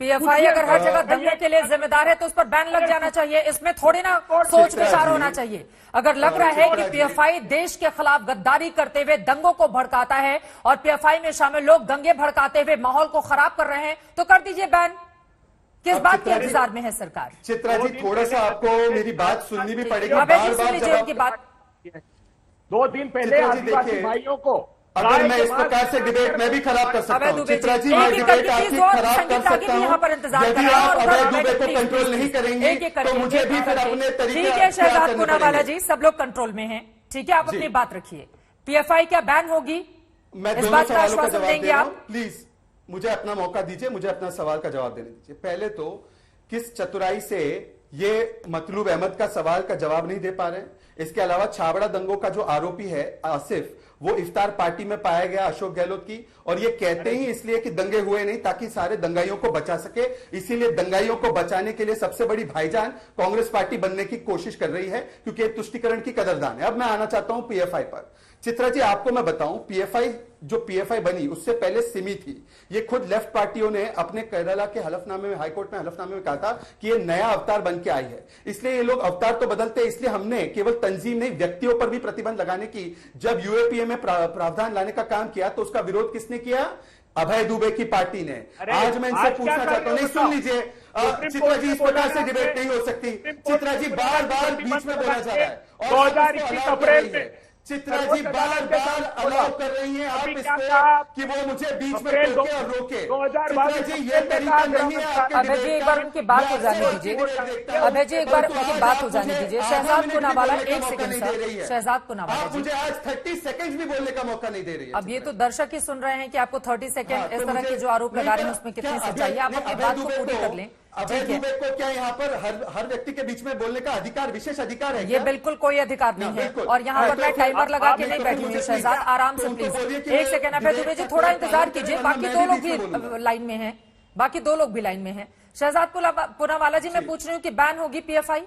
PFI अगर हर जगह दंगे के लिए जिम्मेदार है तो उस पर बैन लग जाना चाहिए। इसमें थोड़ी ना सोच विचार होना चाहिए। अगर लग रहा है कि पीएफआई देश के खिलाफ गद्दारी करते हुए दंगों को भड़काता है और पीएफआई में शामिल लोग दंगे भड़काते हुए माहौल को खराब कर रहे हैं तो कर दीजिए बैन। किस बात के इंतजार में है सरकार? चित्रा जी, थोड़ा सा आपको मेरी बात सुननी भी पड़ेगी। अभय जी सुन लीजिए उनकी बात। 2 दिन पहले आदिवासी भाइयों को अगर मैं इस प्रकार से डिबेट मैं भी खराब कर सकता हूँ। चित्रा जी, मैं डिबेट आपकी खराब कर सकता हूँ। यदि आप अभय दुबे को कंट्रोल नहीं करेंगे तो मुझे भी फिर अपने तरीके। ठीक है शहजाद पूनावाला जी, सब लोग कंट्रोल में हैं। ठीक है, आप अपनी बात रखिए। पीएफआई क्या बैन होगी? मैं दोनों सवालों का जवाब देंगे आप? प्लीज मुझे अपना मौका दीजिए, मुझे अपना सवाल का जवाब देने दीजिए। पहले तो किस चतुराई से ये मतलूब अहमद का सवाल का जवाब नहीं दे पा रहे हैं। इसके अलावा छाबड़ा दंगों का जो आरोपी है आसिफ, वो इफ्तार पार्टी में पाया गया अशोक गहलोत की, और ये कहते ही इसलिए कि दंगे हुए नहीं ताकि सारे दंगाइयों को बचा सके। इसीलिए दंगाइयों को बचाने के लिए सबसे बड़ी भाईजान कांग्रेस पार्टी बनने की कोशिश कर रही है, क्योंकि ये तुष्टिकरण की कदरदान है। अब मैं आना चाहता हूं पीएफआई पर। चित्रा जी, आपको मैं बताऊं, पीएफआई जो पीएफआई बनी उससे पहले सिमी थी। ये खुद लेफ्ट पार्टियों ने अपने केरला के हलफनामे में, हाईकोर्ट में हलफनामे में कहा था कि ये नया अवतार बन के आई है। इसलिए ये लोग अवतार तो बदलते, इसलिए हमने केवल तंजीम नहीं व्यक्तियों पर भी प्रतिबंध लगाने की जब यूएपीए में प्रावधान लाने का काम किया तो उसका विरोध किसने किया? अभय दुबे की पार्टी ने। आज मैं इनसे पूछना चाहता हूं, नहीं सुन लीजिए चित्रा जी, इस प्रकार से डिबेट नहीं हो सकती। चित्रा जी बार बार बीच में बोला जा रहा है और 2021 अप्रैल में चित्रा जी बार बार अलाउ कर रही हैं आप इसको कि वो मुझे बीच में टोके और रोके। चित्रा जी ये तरीका नहीं है आपके। अभय जी एक बार उनकी बात हो जाने दीजिए। अभय जी एक बार उनकी बात हो जाने दीजिए। शहजाद पूनावाला एक सेकंड सर। शहजाद पूनावाला जी, मुझे आज 30 सेकंड भी बोलने का मौका नहीं दे रही है। अब ये तो दर्शक ही सुन रहे हैं कि आपको 30 सेकंड इस तरह के जो आरोप लगा रहे हैं उसमें कितनी सच्चाई है। आप अपनी बात को पूरी कर लें। अभय दुबे को क्या यहाँ पर हर व्यक्ति के बीच में बोलने का अधिकार, विशेष अधिकार है? ये बिल्कुल कोई अधिकार नहीं है। और यहाँ पर मैं टाइमर लगा के नहीं बैठी हूँ। शहजाद आराम से प्लीज एक सेकंड। अभय दुबे जी थोड़ा इंतजार कीजिए, बाकी दो लोग भी लाइन में हैं। बाकी दो लोग भी लाइन में हैं। शहजाद पूनावाला जी, मैं पूछ रही हूँ कि बैन होगी पीएफआई?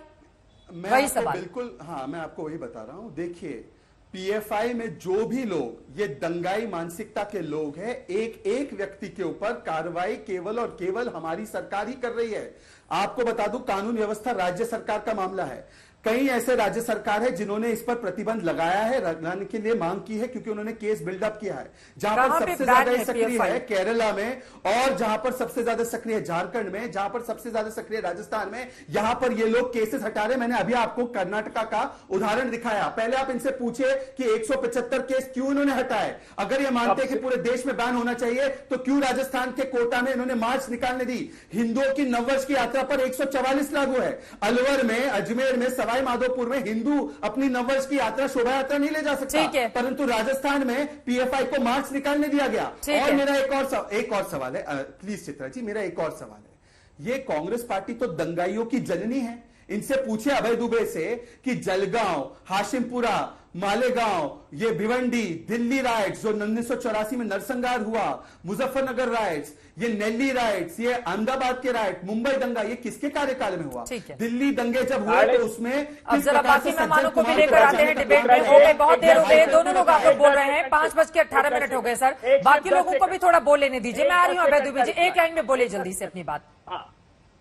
वही सवाल। बिल्कुल, हाँ मैं आपको वही बता रहा हूँ। देखिए पीएफआई में जो भी लोग ये दंगाई मानसिकता के लोग हैं, एक एक व्यक्ति के ऊपर कार्रवाई केवल और केवल हमारी सरकार ही कर रही है। आपको बता दूं, कानून व्यवस्था राज्य सरकार का मामला है। कई ऐसे राज्य सरकार है जिन्होंने इस पर प्रतिबंध लगाया है, लगाने के लिए मांग की है, क्योंकि उन्होंने केस बिल्डअप किया है। जहां पर सबसे ज्यादा सक्रिय है केरला में, और जहां पर सबसे ज्यादा सक्रिय है झारखंड में, जहां पर सबसे ज्यादा सक्रिय राजस्थान में, यहां पर ये लोग केसेस हटा रहे। मैंने अभी आपको कर्नाटका का उदाहरण दिखाया। पहले आप इनसे पूछे कि 175 केस क्यों इन्होंने हटाए। अगर ये मानते कि पूरे देश में बैन होना चाहिए तो क्यों राजस्थान के कोटा में इन्होंने मार्च निकालने दी? हिंदुओं की नववर्ष की यात्रा पर 144 लागू है। अलवर में, अजमेर में, सवाई माधोपुर में हिंदू अपनी नववर्ष की यात्रा, शोभा यात्रा नहीं ले जा सकता, परंतु राजस्थान में पीएफआई को मार्च निकालने दिया गया। और मेरा एक और सवाल है, प्लीज चित्रा जी, मेरा एक और सवाल है। ये कांग्रेस पार्टी तो दंगाइयों की जननी है। इनसे पूछे अभय दुबे से कि जलगांव, हाशिमपुरा, मालेगांव, ये भिवंडी, दिल्ली राइट्स जो 1984 में नरसंहार हुआ, मुजफ्फरनगर राइट्स, ये नेल्ली राइट्स, ये अहमदाबाद के राइट, मुंबई दंगा, ये किसके कार्यकाल में हुआ? दिल्ली दंगे जब हुए तो उसमें अब जरा बाकी मेहमानों को भी लेकर आते हैं डिबेट में। हो गए, बहुत देर हो गई, दोनों लोग आप लोग बोल रहे हैं। 5:18 हो गए सर। बाकी लोगों को भी थोड़ा बोल लेने दीजिए। मैं आ रही हूँ अभय दुबे जी, एक लाइन में बोले जल्दी से अपनी बात।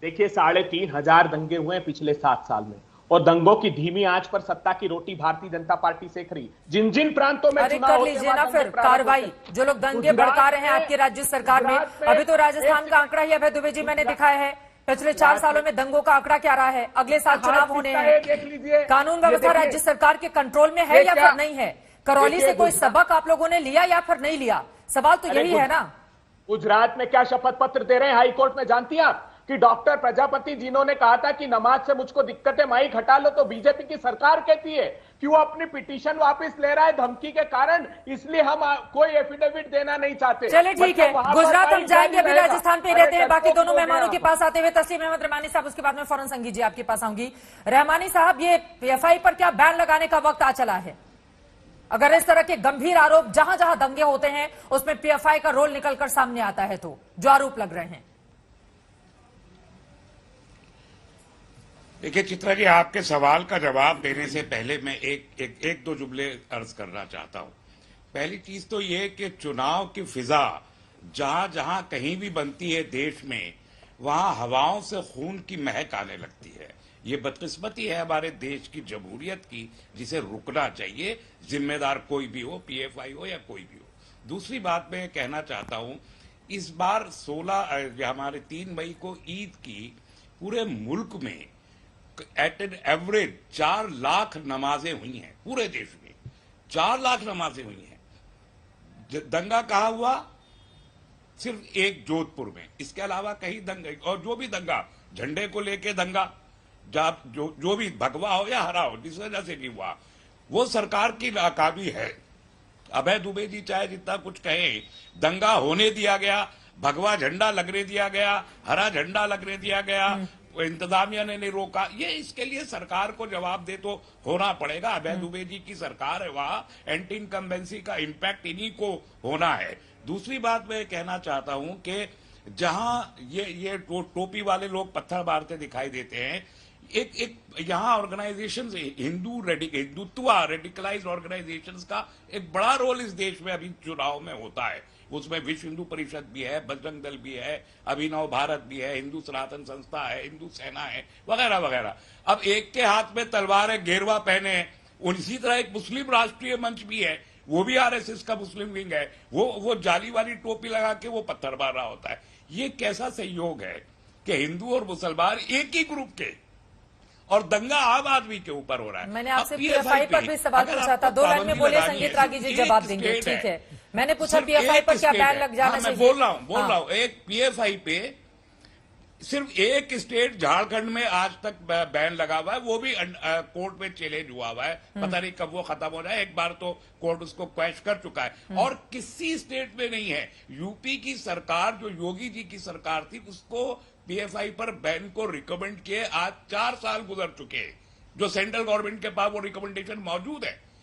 देखिए 3,500 दंगे हुए हैं पिछले 7 साल में, और दंगों की धीमी आंच पर सत्ता की रोटी भारतीय जनता पार्टी सेक रही। जिन जिन प्रांतों में कर लीजिए ना फिर कार्रवाई। जो लोग दंगे भड़का रहे हैं आपकी राज्य सरकार में, अभी तो राजस्थान का आंकड़ा ही अभय दुबे जी मैंने दिखाया है। पिछले 4 सालों में दंगों का आंकड़ा क्या रहा है? अगले साल चुनाव होने हैं। कानून व्यवस्था राज्य सरकार के कंट्रोल में है या फिर नहीं है? करौली से कोई सबक आप लोगों ने लिया या फिर नहीं लिया? सवाल तो यही है ना। गुजरात में क्या शपथ पत्र दे रहे हैं हाईकोर्ट में, जानती है आप? कि डॉक्टर प्रजापति जिन्होंने कहा था कि नमाज से मुझको दिक्कत है, माइक हटा लो, तो बीजेपी की सरकार कहती है कि वो अपनी पिटीशन वापस ले रहा है धमकी के कारण, इसलिए हम कोई एफिडेविट देना नहीं चाहते। चलिए ठीक है, गुजरात हम जाएंगे, अभी राजस्थान पे रहते हैं। बाकी दोनों मेहमानों के पास आते हुए तस्लीम अहमद रहमानी साहब, उसके बाद में फौरन संगी जी आपके पास आऊंगी। रहमानी साहब, ये पीएफआई पर क्या बैन लगाने का वक्त आ चला है? अगर इस तरह के गंभीर आरोप जहां जहां दंगे होते हैं उसमें पीएफआई का रोल निकलकर सामने आता है, तो जो आरोप लग रहे हैं। देखिए चित्रा जी, आपके सवाल का जवाब देने से पहले मैं एक दो जुमले अर्ज करना चाहता हूं। पहली चीज तो ये कि चुनाव की फिजा जहां जहां कहीं भी बनती है देश में, वहां हवाओं से खून की महक आने लगती है। ये बदकिस्मती है हमारे देश की जमहूरियत की, जिसे रुकना चाहिए, जिम्मेदार कोई भी हो, पीएफआई हो या कोई भी हो। दूसरी बात मैं कहना चाहता हूं, इस बार 16 हमारे 3 मई को ईद की पूरे मुल्क में एट एन एवरेज 4 लाख नमाजें हुई हैं। पूरे देश में 4 लाख नमाजें हुई हैं। दंगा कहाँ हुआ? सिर्फ एक जोधपुर में, इसके अलावा कहीं दंगा, और जो भी दंगा, झंडे को लेके दंगा, जो भी भगवा हो या हरा हो, जिस वजह से भी हुआ, वो सरकार की नाकामी है। अभय दुबे जी चाहे जितना कुछ कहें, दंगा होने दिया गया, भगवा झंडा लगने दिया गया, हरा झंडा लगने दिया गया, इंतजामिया ने नहीं रोका। ये इसके लिए सरकार को जवाब दे तो होना पड़ेगा। अभय दुबे जी की सरकार है, वहां एंटी इनकम्बेंसी का इम्पैक्ट इन्हीं को होना है। दूसरी बात मैं कहना चाहता हूं कि जहां ये टोपी वाले लोग पत्थर मारते दिखाई देते हैं, एक यहाँ ऑर्गेनाइजेशंस, हिंदुत्व रेडिकलाइज ऑर्गेनाइजेशंस का एक बड़ा रोल इस देश में अभी चुनाव में होता है। उसमें विश्व हिंदू परिषद भी है, बजरंग दल भी है, अभिनव भारत भी है, हिंदू सनातन संस्था है, हिंदू सेना है, वगैरह वगैरह। अब एक के हाथ में तलवार है, गेरवा पहने हैं। उसी तरह एक मुस्लिम राष्ट्रीय मंच भी है, वो भी आरएसएस का मुस्लिम विंग है, वो जाली वाली टोपी लगा के वो पत्थर मार रहा होता है। ये कैसा संयोग है कि हिंदू और मुसलमान एक ही ग्रुप के, और दंगा आम आदमी के ऊपर हो रहा है। मैंने आपसे पीएफआई पर भी सवाल पूछा था, 2 लाइन में बोले, संगीत रागी जी जवाब देंगे। ठीक है, मैंने पूछा पीएफआई पर क्या बैन लग जाना चाहिए। बोल रहा हूं एक पीएफआई पे सिर्फ एक स्टेट झारखंड में आज तक बैन लगा हुआ है, वो भी कोर्ट में चैलेंज हुआ है। पता नहीं कब वो खत्म हो जाए। एक बार तो कोर्ट उसको क्वैश कर चुका है, और किसी स्टेट में नहीं है। यूपी की सरकार, जो योगी जी की सरकार थी, उसको पीएफआई पर बैन को रिकमेंड किए आज 4 साल गुजर चुके हैं। जो सेंट्रल गवर्नमेंट के पास वो रिकमेंडेशन मौजूद है,